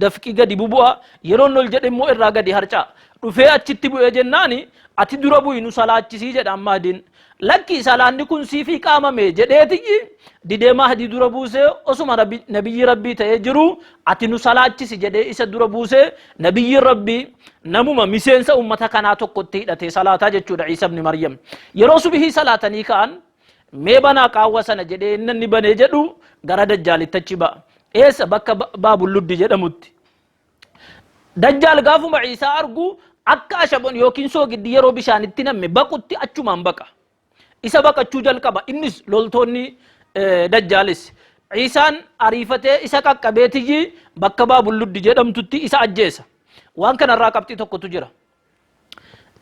dafqi gadi bubu'a yeroon ol jedhe immoo irraa gadi harca dhufee achitti bu'ee jennaani ati dura bu'i nu salaachisii jedha ammaadin lakki salaanni kun siifi qaamame jedheeti didee mahdi dura buusee osuma nabiyyi rabbii ta'ee jiru ati nu salaachisi jedhee isa dura buusee nabiyyi rabbii namuma miseensa ummata kanaa tokkotti hidhatee salaataa jechuudha Isa ibn Maryam yeroo subihii salaatanii ka'an mee banaa qaawwa sana jedhee inni banee jedhu gara dajjaalitti ba'a eessa bakka baabuluddi jedhamutti dajjaal gaafuma Isa argu akka ashabon yookiin soogiddi yeroo bishaanitti namme baqutti achumaan baqa isa baqachuu jalqaba innis loltoonni dajjaalis Isaan ariifatee isa qaqqabeetiyyi bakka baabuluddi jedhamtutti isa ajjeesa waan kanarraa qabxii tokkotu jira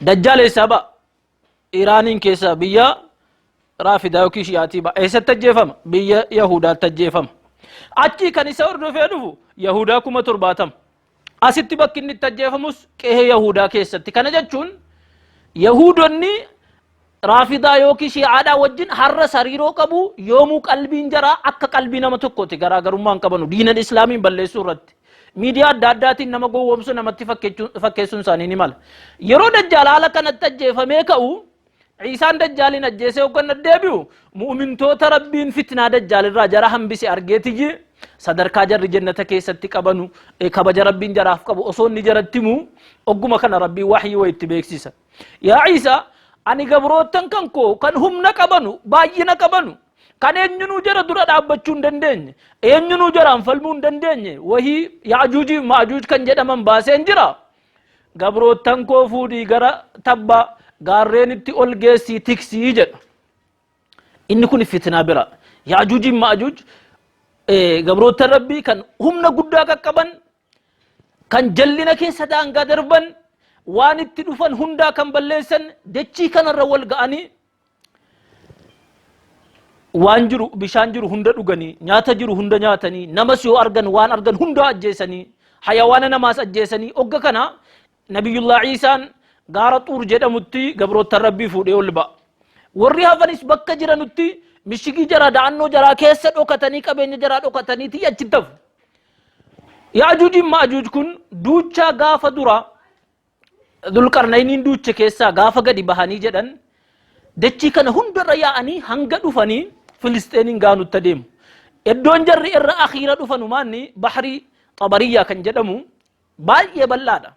dajjaal eessaa ba'a Iraaniin keessa biyya raafidaa yookiin shiyaatii ba'a eessatti ajjeefama biyya Yahudaatti ajjeefama achi kan isa hordofee dhufu Yahudaa 70,000 asitti bakki inni itti ajjeefamus qe'ee Yahudaa keessatti kana jechuun Yahudonni raafidaa yookiin shi'aadhaa wajjin har'a sariiroo qabu yoomuu qalbiin jaraa akka qalbii nama tokkooti garaagarummaan qabanu diinan islaamiin balleessuu irratti miidiyaa adda addaatiin nama gowwoomsu namatti fakkeessuun isaanii ni mala yeroo dajjaal haala kanatti ajjeefamee ka'u Isaan dajjaaliin ajjeesee hogganna deebi'u mu'mintoota rabbiin fitnaa dajjaalirraa jara hambise argeetiyyi sadarkaa jarri jannata keessatti qabanu kabaja rabbiin jaraaf qabu osoo inni jarattimu ogguma kana rabbii wahii wa itti beeksisa yaa Isa ani gabrootan kan koo kan humna qabanu baay'ina qabanu kan eenyunuu jara dura dhaabbachuu hin dandeenye eenyunuu jaraan falmuu hin dandeenye wahii Yaajuuji Maajuuj kan jedhaman baaseen jira gabrootan koo fuudhii gara tabba gaarreenitti ol geessii tiksii jedha inni kun fitnaa bira Yaajuuji Maajuuj gabrootan rabbii kan humna guddaa qaqqaban kan jallina keessa daangaa darban waan itti dhufan hundaa kan balleessan dachii kanarra wal ga'anii waan jiru bishaan jiru hunda dhuganii nyaata jiru hunda nyaatanii namas yoo argan waan argan hunda ajjeesanii hayawaana namaas ajjeesanii ogga kana nabiyullah Isaan gaara xuur jedhamutti gabrootan rabbii fuudhee ol ba'a warri hafanis bakka jiranutti mishigii jara da'annoo jaraa keessa dhokatanii qabeenya jaraa dhokatanii achi tafu Yaajuuji Maajuuj kun duuchaa gaafa dura Dulqarnayniin duucha keessaa gaafa gadi bahanii jedhan dachii kana hundarra yaa'anii hanga dhufanii Filisteeniin gaanutti adeemu iddoon jarri irra akhiira dhufanu maanni bahrii Xabariyyaa kan jedhamu baay'ee bal'aadha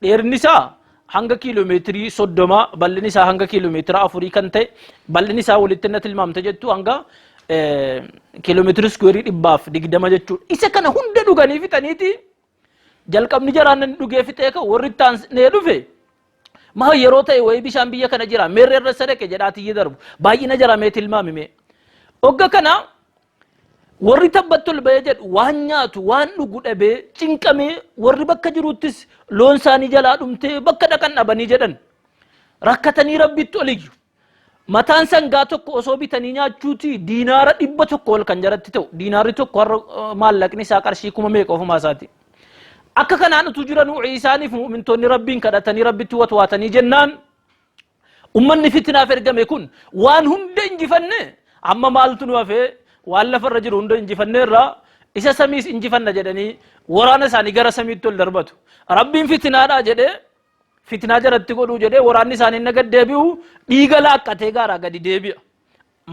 dheerinni isaa hanga kiiloomeetirii 30 bal'inni isaa hanga kiiloomeetira 4 kan ta'e bal'inni isaa walitti na tilmaamte jettu hanga kiiloomeetira square 120 jechuudha isa kana hunda dhuganii fixaniiti jalqabni jaraan dhugee fixee ka warri taanee dhufe maa yeroo ta'e wayi bishaan biyya kana jira meerre irra sadaqe jedhaati darbu baay'ina jara mee tilmaamime ogga kana warri tabbattul ba'ee jedhu waan nyaatu waan dhugu dhabee cinqamee warri bakka jiruttis loon isaanii jalaa dhumtee bakka dhaqan dhabanii jedhan rakkatanii rabbitti oliyyu mataan sangaa tokko osoo bitanii nyaachuuti diinaara 100 ol kan jaratti ta'u diinaarri tokko maallaqni isaa qarshii 1,000 ofumaa isaati akka kanaan utuu jiranuu Isaaniif mu'mintoonni rabbiin kadhatanii rabbitti watwaatanii jennaan ummanni fitnaaf ergame kun waan hunda injifanne amma maaltu nu hafee waan lafarra jiru hunda injifanneerra isa samiis injifanna jedhanii waraana isaanii gara samiitti ol darbatu rabbiin fitnaadha jedhee fitnaa jaratti godhuu jedhee waraanni isaanii naga deebi'u dhiiga laaqqatee gaaraa gadi deebi'a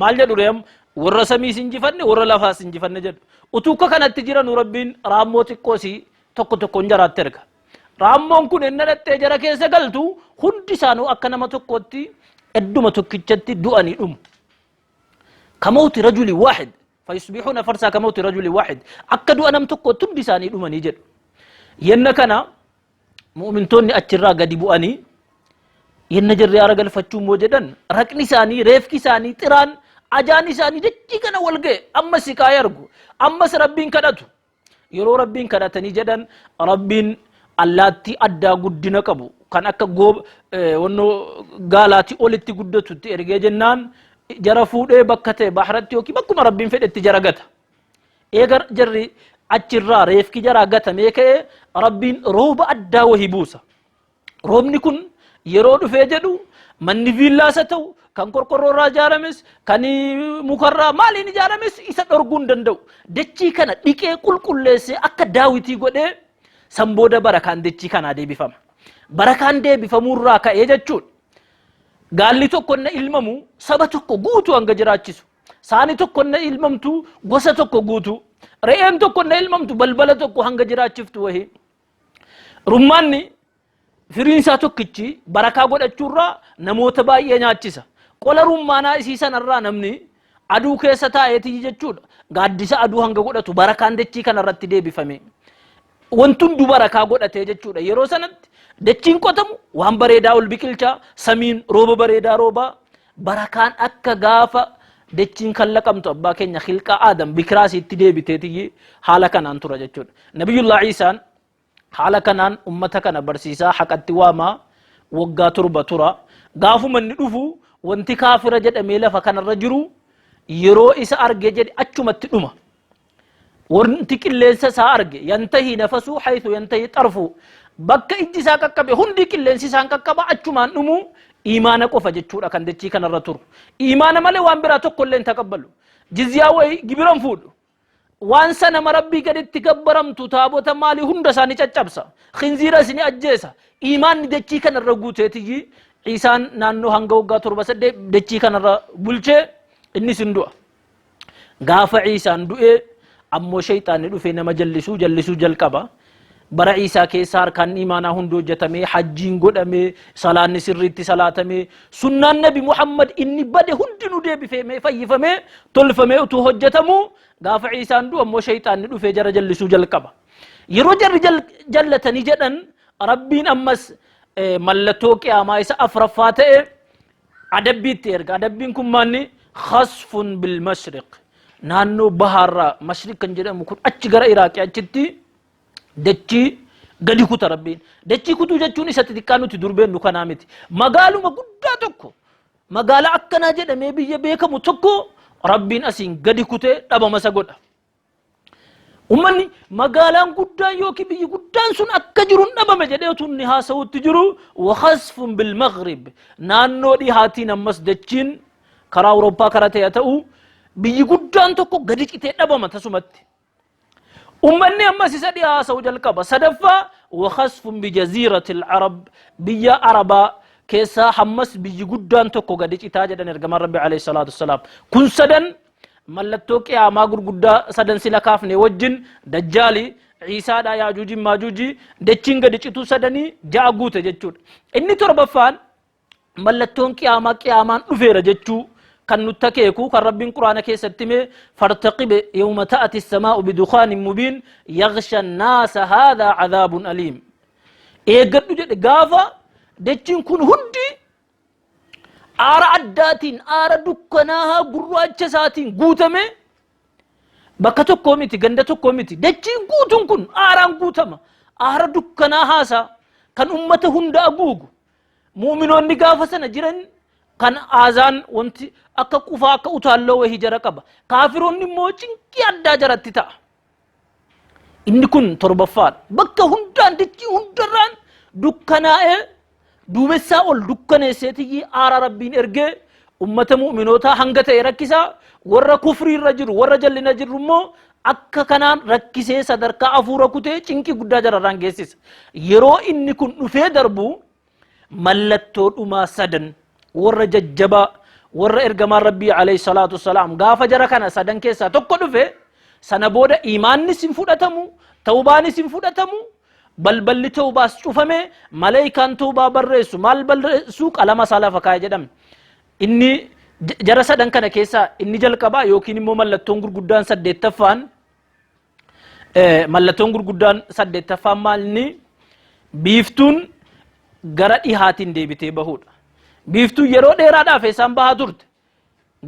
maal jedhu reem warra samiis injifanne warra lafaas injifanne jedhu utuu kanatti jiranu rabbiin raammoo xiqqoosii tokko tokkoon jaraatti erga raammoon kun inni dhattee jara keessa galtu hundi isaanuu akka nama tokkotti edduma tokkichatti du'anii dhumu kamauti rajuli waahid fayusbixuuna farsaa kamauti rajuli waahid akka du'a nam tokkotti hundi isaanii dhumanii jedhu yenna kana mu'mintoonni achirraa gadi bu'anii yenna jarri aara galfachuu immoo jedhan raqni isaanii reefki isaanii xiraan ajaan isaanii dachii kana wal ga'e ammas siqaayee argu ammas rabbiin kadhatu yeroo rabbiin kadhatanii jedhan rabbiin allaatti addaa guddina qabu kan akka wannoo gaalaati olitti guddatutti ergee jennaan jara fuudhee bakka ta'e bahratti yookiin bakkuma rabbiin fedhetti jara gata eegar jarri achirraa reefki jara gatamee ka'e rabbiin rooba addaa wahii buusa roobni kun yeroo dhufee jedhu manni viillaasa ta'u kan qorqorroorraa ijaarames kan mukarraa maaliin ijaarames isa dhorguu hin danda'u dachii kana dhiqee qulqulleessee akka daawitii godhee Sambooda barakaan dachii kanaa deebifama. Barakaan deebifamurraa ka'ee jechuudha. Gaalli tokko na ilmamu saba tokko guutuu hanga jiraachisu. Saani tokko na ilmamtu gosa tokko guutuu. Re'een tokko na ilmamtu balbala tokko hanga jiraachiftu wahii. Rummaanni firiinsaa tokkichi barakaa godhachuurraa namoota baay'ee nyaachisa. Qola rummaanaa isii sanarraa namni aduu keessa taa'eetii jechuudha. Gaaddisa aduu hanga godhatu barakaan dachii kanarratti deebifame. Wantun du barakaa godhatee jechuudha. Yeroo sanatti dachiin qotamu waan bareedaa ol biqilchaa, samiin rooba bareedaa roobaa. Barakaan akka gaafa dachiin kan laqamtu abbaa keenya khilqaa Aadam bikiraasiitti deebiteetii haala kanaan tura jechuudha. Nabiyullah Iisaan haala kanaan ummata kana barsiisaa haqatti waamaa waggaa 7 tura. Gaafuma inni dhufu wanti kaafira jedhamee lafa kanarra jiru yeroo isa arge jedhe achumatti dhuma. Wanti qilleensa isaa arge yantahi nafasu haythu yantahi xarfu bakka ijji isaa qaqqabe hundi qilleensi isaan qaqqaba achumaan dhumu imaana qofa jechuudha kan dachii kanarra turu. Imaana malee waan biraa tokko illee hin taqabbalu. Jizyaa wayi gibiran fuudhu. Waan sana marabbii gaditti gabbaramtu taabota maalii hunda isaanii caccabsa. Khinziira isini ajjeesa. Imaanni dachii kanarra guuteetii Iisaan naannoo hanga waggaa 7 dachii kanarra bulchee innis hin du'a. Gaafa Iisaan du'ee ammoo shayxaanni dhufee nama jallisuu jalqaba. Bara Iisaa keessa harkaan imaanaa hundi hojjetamee hajjiin godhamee salaanni sirriitti salaatamee sunnaan nabi Muhammad inni bade hundi nu deebifamee fayyifamee tolfamee utuu hojjetamu gaafa Iisaan du'u ammoo shayxaanni dhufee jara jallisuu jalqaba. Yeroo jarri jallatanii jedhan rabbiin ammas mallattoo qiyaamaa isa afraffaa ta'e adabbiitti erga. Adabbiin kun maanni khasfun bil mashriq naannoo bahaarraa mashriq kan jedhamu kun achi gara Iraaqii achitti dachii gadi kuta rabbiin. Dachii kutuu jechuun isa xixiqqaa nuti durbeennu kanaa miti. Magaaluma guddaa tokko magaala akkanaa jedhamee biyya beekamu tokko rabbiin asiin gadi kutee dhabamasa godha. Ummanni magaalaan guddaan yookiin biyyi guddaan sun akka jiruun dhabame jedhee utuu inni haasawutti jiru wa khasfun bil maghrib naannoo dhihaatiin ammas dachiin karaa Awurooppaa karaa ta'e ta'u biyyi guddaan tokko gadi citee dhabama tasumatti. Ummanni ammas isa dhihaasawu jalqaba. Sadaffaa wa khasfun bi jaziratil arab biyya arabaa keessaa hammas biyyi guddaan tokko gadi citaa jedhan ergamaan Rabbi alayhi salaatu wassalaam. Kun sadan mallattoo qiyaamaa gurguddaa sadan sila kaafne wajjin dajjaali Iisaadha yaajuuji maajuuji dachiin gadi cituu sadanii ja'a guute jechuudha. Inni torbaffaan mallattoon qiyaamaan dhufeera jechuu kan nutti akeeku kan rabbiin quraana keessatti hime fartaqib yawma ta'ati as-samaa'u bidukaanin mubiin yaghsha an-naasa haadha 'adhaabun aliim. Eeggadhu jedhe gaafa dachiin kun hundi aara addaatiin aara dukkanaa gurraacha isaatiin guutame bakka tokkoo miti ganda tokkoo miti dachiin guutuun kun aaraan guutama. Aara dukkanaa haasa kan ummata hunda aguugu mu'minoonni gaafa sana jiran kan aazaan wanti akka qufaa akka utaalloo wahii jara qaba. Kaafiroonni immoo cinqii addaa jaratti ta'a. Inni kun torbaffaadha. Bakka hundaan dachii hundarraan dukkanaa'ee duumessaa ol dukkaneesseetii aara rabbiin ergee ummata mu'minootaa hanga ta'e rakkisaa warra kufriirra jiru warra jallina jiru immoo akka kanaan rakkisee sadarkaa afuura kutee cinqii guddaa jararraan geessisa. Yeroo inni kun dhufee darbu mallattoo dhumaa sadan warra jajjabaa warra ergamaan Rabbii alayhi salaatu wassalaam gaafa jara kana sadan keessaa tokko dhufe sana booda imaannis hin fudhatamu tawbaanis hin fudhatamu balballi tawbaas cufame malaayikaan tawbaa barreessu maal barreessu qalama salafa kaaya jedhame. Inni jara sadan kana keessaa inni jalqabaa yookiin immoo mallattoon gurguddaan 8ffaan maalni biiftuun gara dhihaatiin deebitee bahuudha. Biiftuun yeroo dheeraadhaaf isaan bahaa turte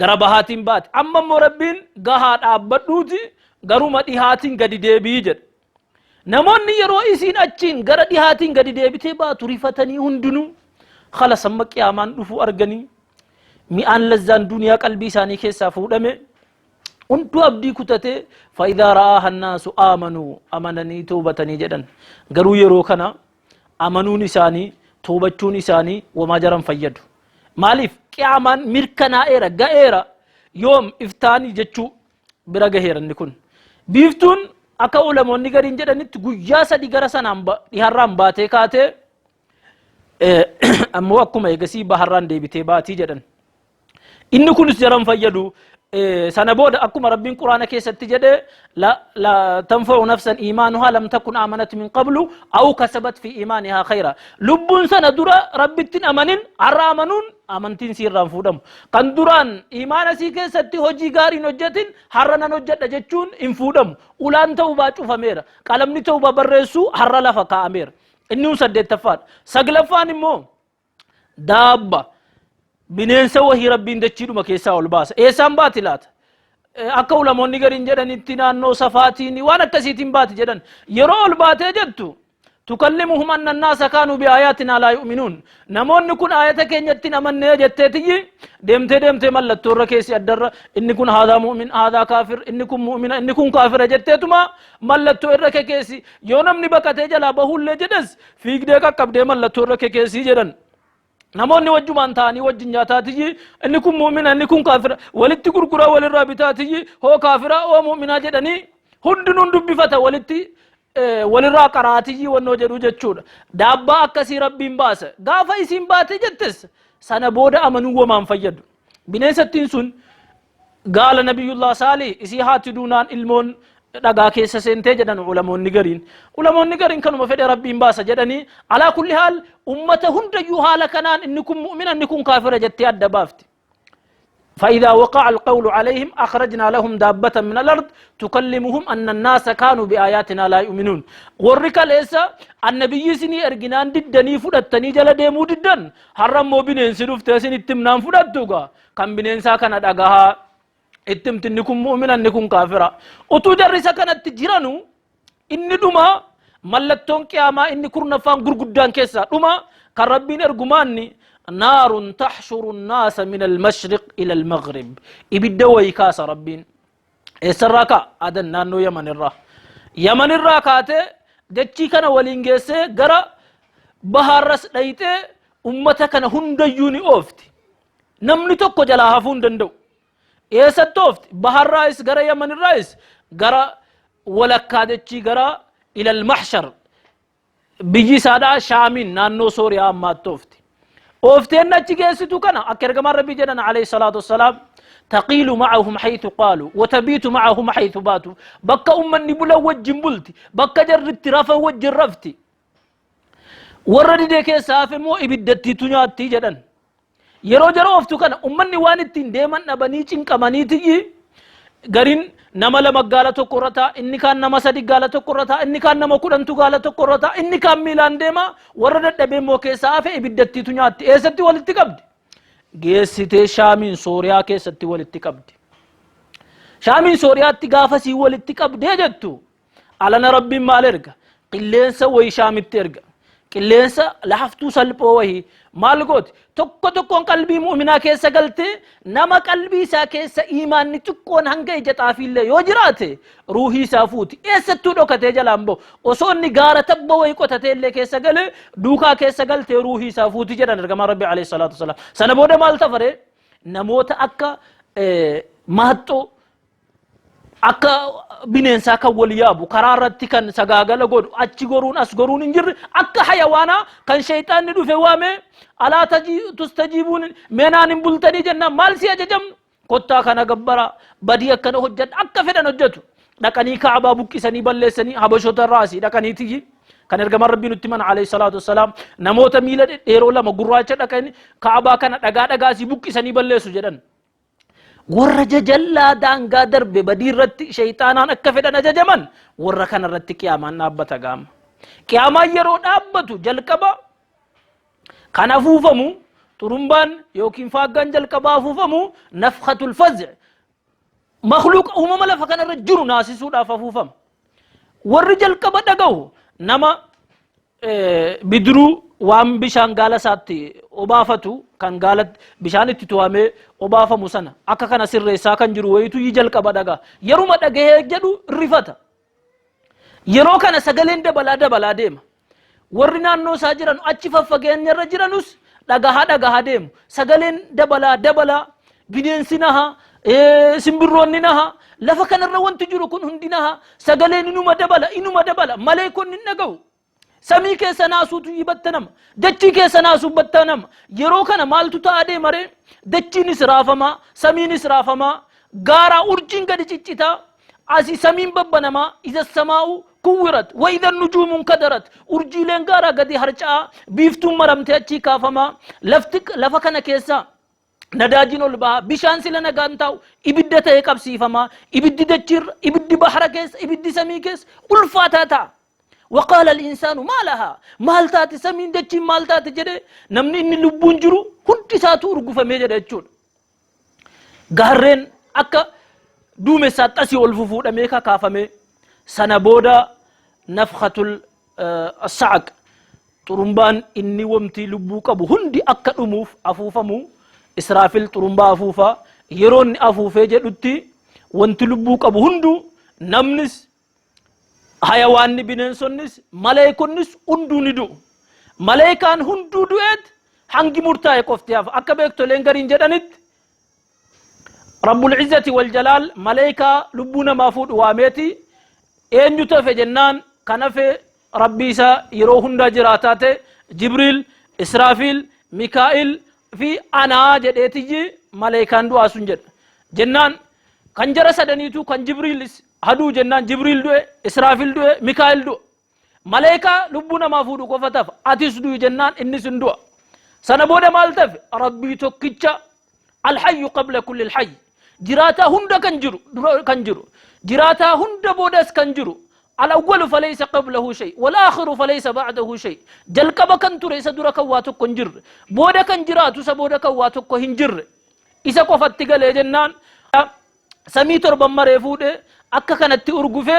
gara bahaatiin baate amma immoo rabbiin gahaa dhaabbadhuuti garuma dhihaatiin gadi deebii jedha. Namoonni yeroo isiin achiin gara dhihaatiin gadi deebitee baatu rifatanii hundinuu khalas amma qiyaamaan dhufuu arganii mi'aan lazzaan duniyaa qalbii isaanii keessaa fuudhame hunduu abdii kutatee faayidaa ra'aa hannaasu aamanuu amananii toobatanii jedhan. Garuu yeroo kana amanuun isaanii toobachuun isaanii wamaa jaran fayyadu. Maaliif qiyaamaan mirkanaa'eera ga'eera yoom iftaanii jechuu bira gaheera inni kun. Biiftuun akka ulamoonni gariin jedhanitti guyyaa sadi gara sanaan dhiharraan baatee kaatee ammoo akkuma eegasii baharraan deebitee baatii jedhan. Inni kunis jaran fayyadu sana booda akkuma rabbiin quraana keessatti jedhe la tanfa'u nafsan iimaanuhaa lam takun aamanat min qablu aw kasabat fi iimaanihaa khayra. Lubbuun sana dura rabbittiin amanin har'a amanuun amantiin siirraan fuudhamu. Kan duraan iimaana sii keessatti hojii gaariin hojjetin har'a nan hojjedha jechuun hin fuudhamu. Ulaan ta'uu baa cufameera. Qalamni ta'uu baa barreessuu har'a lafa kaa'ameera. Inni 8ffaadha. 9ffaan immoo daabba bineensa wahii rabbiin dachiidhuma keessaa ol baasa. Eessaan baati laata? Akka ulamoonni gariin jedhanitti naannoo safaatiin waan akkasiitiin baati jedhan. Yeroo ol baatee jettu tukallimuhum anna annaasa kaanuu biaayaatinaa laa yu'minuun. Namoonni kun aayata keenyatti amannee jetteetiyyi deemtee mallattoo irra keessi addarra inni kun haadaa mu'min haadaa kaafir inni kun mu'mina inni kun kaafira jetteetuma mallattoo irra keessi yoo namni baqatee jalaa bahullee jedhes fiigdee qaqqabdee mallattoo irra keessi jedhan. Namoonni wajjumaan ta'anii wajjin nyaataatiyyi inni kun mu'mina inni kun kaafira walitti gurguraa walirraa bitaatiyyi hoo kaafira hoo mu'minaa jedhanii hundinuun dubbifata walitti walirraa qaraatiyyi wannoo jedhu jechuudha. Daabbaa akkasii rabbiin baasa. Gaafa isiin baate jettes sana booda amanuu wamaan fayyadu. Bineensattiin sun gaala nabiyullah Saalih isii haati duunaan ilmoon dhagaa keessa seentee jedhan ulamoonni gariin. Ulamoonni gariin kanuma fedhe rabbiin baasa jedhanii alaa kulli haal ummata hundayyuu haala kanaan inni kun mu'mina inni kun kaafira jettee adda baafti. فإذا وقع القول عليهم أخرجنا لهم دابة من الأرض تكلمهم أن الناس كانوا بآياتنا لا يؤمنون. ورك ليس النبي سني أرجنان ددني فدتني جل ديمو ددن حرم مو بنين سلوف تسين اتمنان فدتوغا كم بنين ساكن أدعها اتمت إنكم مؤمنا إنكم كافرا. أتوجر سكنت تجرانو إني دوما ملتون قياما إني كرنا فان غرغدان كيسا دوما كربين أرجماني نار تحشر الناس من المشرق إلى المغرب إبدا ويكاس ربين إسراكا أدن نانو يمن الرا كاتي دتشي كان ولينجيسي غرا بحر رس دايتي أمتا كان هنديوني أوفتي نمني توكو جلا هفون دندو إيسا توفت بحر رايس غرا يمن الرايس غرا ولكا دتشي غرا إلى المحشر بيجي سادا شامين نانو سوريا أما توفتي أوفتين نتجيستو كنا أكرجما ربي جدنا عليه الصلاة والسلام تقيل معهم حيث قالوا وتبيت معهم حيث باتوا بكا أمني بلا وجه بلتي بكا جرت رفا وجه رفتي ورد ديك سافي مو إبدتي تنياتي جدن يرو جرو أفتو كنا أمني وانتين ديما نبني كماني تجي غرين نما لما قالتو قرطا إني كان نما سدي قالتو قرطا إني كان نما كورنتو قالتو قرطا إني كان ميلان ديما وردت دبي موكي سافي إبدتي تنياتي إيستي والتي قبدي geessitee shaamiin sooriyaa keessatti walitti qabdi. Shaamiin sooriyaatti gaafasii walitti qabdee jettu alana rabbiin maal erga qilleensa wayii shaamitti erga qilleensa laaftuu salphoo wayii maal gooti tokkoon qalbii mu'minaa keessa galtee nama qalbii isaa keessa iimaanni xiqqoon hanga ija xaafiillee yoo jiraate ruuhii isaa fuuti eessattuu dhokatee jalaan ba'u osoo inni gaara tabba wayii qotatee illee keessa galee duukaa keessa galtee ruuhii isaa fuuti jedhan ergamaa rabbi alayhi salaatu wasalaam. Sana booda maal tafare namoota akka maaxxoo akka bineensaa kan wal yaabu karaa irratti kan sagaagala godhu achi goruun as goruun hin jirre akka hayawaanaa kan shayxaanni dhufe waame alaa tustajiibuun meenaan hin bultanii jennaan maal si ajajamnu kottaa kana gabbara badii akkana hojjedha akka fedhan hojjetu dhaqanii kaabaa buqqisanii balleessanii habashota raasii dhaqaniiti kan ergamaan rabbii nutti mana alayhi salaatu wassalaam namoota miila dheeroo lama gurraacha dhaqanii kaabaa kana dhagaasii buqqisanii balleessu jedhan. warra jajallaa daangaa darbe badii irratti shayxaanaan akka fedhan ajajaman warra kana irratti qiyaamaan dhaabbata gaama. Qiyaamaan yeroo dhaabbatu jalqaba kan afuufamu xurumbaan yookiin faaggaan jalqaba afuufamu nafxatul faz'i makhluuqa uumama lafa kana irra jiru naasisuudhaaf afuufama. Warri jalqaba dhagahu nama bidiruu waan bishaan gaala isaatti obaafatu kan gaala bishaan itti tu'amee obaafamu sana akka kana sirreessaa kan jiru wayitu yi jalqaba dhagaa yeruma dhagahee jedhu rifata yeroo kana sagaleen dabalaa deema warri naannoo isaa jiran achi faffageenya irra jiranus dhagahaa deemu sagaleen dabalaa bineensi naha simbirroonni naha lafa kanarra wanti jiru kun hundi naha sagaleen inuma dabala maleekonni hin dhaga'u samii keessa naasuutu yibatta nama dachii keessa naasuu batta nama yeroo kana maaltu ta'aa deemare dachiinis raafamaa samiinis raafamaa gaaraa urjiin gadi ciccitaa asii samiin babbanamaa iza samaa'u kuwirat wa idha nujuumun kadarat urjiileen gaaraa gadi harca'a biiftuun maramtee achii kaafamaa lafa kana keessa nadaajin ol baha bishaan sila nagaan taa'u ibidda ta'ee qabsiifamaa ibiddi dachiirra ibiddi bahara keessa ibiddi samii keessa ulfaataa ta'a وقال الإنسان ما لها مالتات سمين دچين مالتات جده نمني إني لبون جرو هنتي ساتو أرغفة ميجة دچون غارين أكا دومي ساتاسي والففود أميكا كافمي سنبودا نفخة السعق ترمبان إني ومتي لبوك أبو هندي أكا أموف أفوفمو إسرافيل ترمبا أفوفا يرون أفوفي جدوتي وانتي لبوك أبو هندو نمنس hayawaanni bineensonnis maleekonnis hunduu ni du'u maleekaan hunduu du'eet hangi murtaa'e qofti hafa akka beektoleen gariin jedhanitti rabbul izzati wal jalaal maleekaa lubbuu namaa fuudhu waameeti eenyutu hafe jennaan kan hafe rabbii isaa yeroo hundaa jiraataa ta'e jibriil israafiil mikaa'il fi anaa jedheetiyyi maleekaan du'aa sun jedha jennaan kan jara sadaniitu kan jibriilis haduu jennaan jibriil du'e israafil du'e mikaa'il du'e maleekaa lubbuu namaa fuudhu qofa tafa atis du'i jennaan innis hin du'a sana booda maal tafe rabbii tokkicha alhayyu qabla kulli alhayy jiraataa hunda kan jiru jiraataa hunda boodas kan jiru الأول فليس قبله شيء والآخر فليس بعده شيء جلقب كان ترى سدرا كواتو كنجر بودا كان جراتو سبودا كواتو كهنجر إذا قفت قال جنان سميت ربما مريفود أكا كانت أرغفة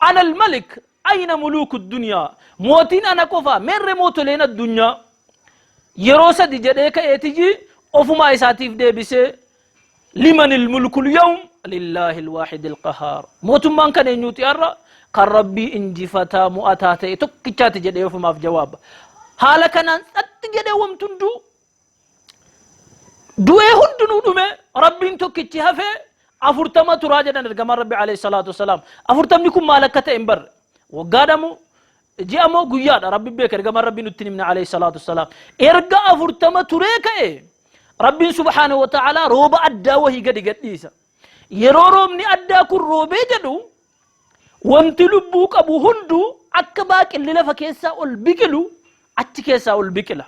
أنا الملك أين ملوك الدنيا موتين أنا كفا من رموت لنا الدنيا يروسا دي جديك ايتجي أفما إساتيف دي بسي لمن الملك اليوم لله الواحد القهار موت من كان ينوتي أرى كان ربي انجفتا مؤتاتي تكتشات جدي أفما في جواب حالا كان أتجدي ومتندو دوئي هندنو دومي ربي انتكتشي هفه أفرتما تراجعنا نرجع ربي عليه الصلاة والسلام أفرتم لكم مالكة إمبر وقادمو جاءمو قياد ربي بيك رجع ربي نتنمنا عليه الصلاة والسلام إرجع أفرتما تريك ربي سبحانه وتعالى روب أدى وهي قد قديسة يروم ني أدى كل روبي جدو وانتلبوك أبو هندو أكباك اللي لفكيسا والبكلو أتكيسا والبكلا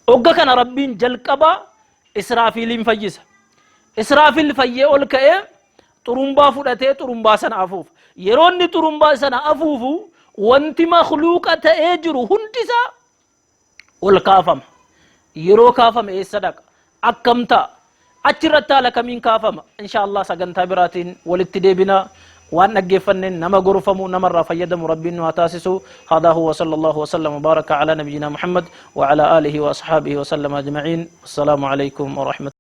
أوجا كان ربي جلكبا إسرافيل فيسا إسرافيل فيه والكأ ترمبا فلته ترمبا سنا أفوف يروني ترمبا سنا أفوفو وانت مخلوقة تأجر هنتسا والكافم يرو كافم إيه صدق أكمتا أشرتا لك من كافم إن شاء الله سجنتا براتين ولتدبنا وأن نجفن نما غرفمو نما رفيدم ربنا وتاسسو هذا هو صلى الله وسلم وبارك على نبينا محمد وعلى آله وأصحابه وسلم أجمعين السلام عليكم ورحمة